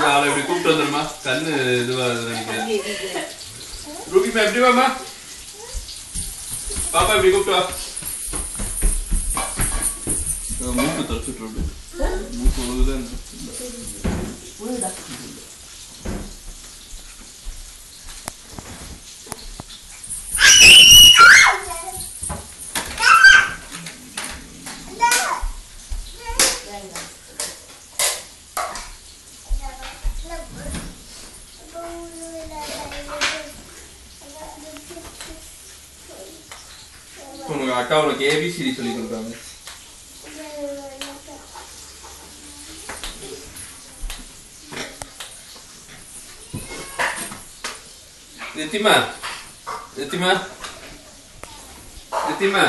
யாரை இப்படி கூப்பிட்டு வந்துருமா கண்ணு இதுவா நினைக்கிறேன் ரூபிமா எப்படி வாமா பாப்பா இப்படி கூப்பிட்டு வா மூக்கு தச்சுட்டு மூக்கு ஒழுகுதான் உனக்கு அக்கா உனக்கு ஏபிசிடி சொல்லி கொடுத்தாங்க ரித்திமா ரித்திமா ரித்திமா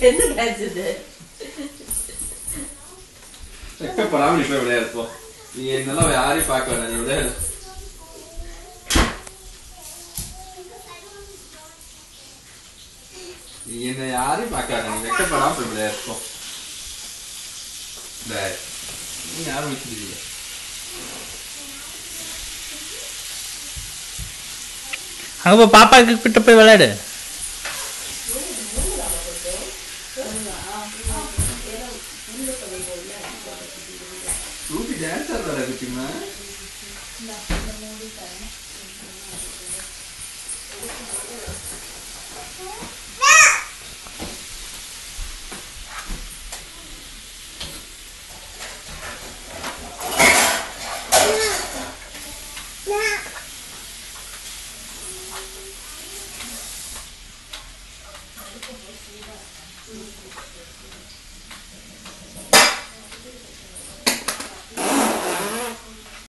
என்ன பேசுது வெக்கப்படாம நீ போய் விளையாடுப்போம் நீ என்னெல்லாம் யாரையும் பார்க்க வேண்டாம் நீ விளையாடு நீ என்ன யாரையும் பார்க்க வேண்டாம் நீ வெக்கப்படாம போய் விளையாடுப்போம் நீ யாரும் வச்சிருக்கீங்க அங்க பாப்பா கிட்ட போய் விளையாடு ரூபி டான்ஸ் ஆடுறா குட்டிமா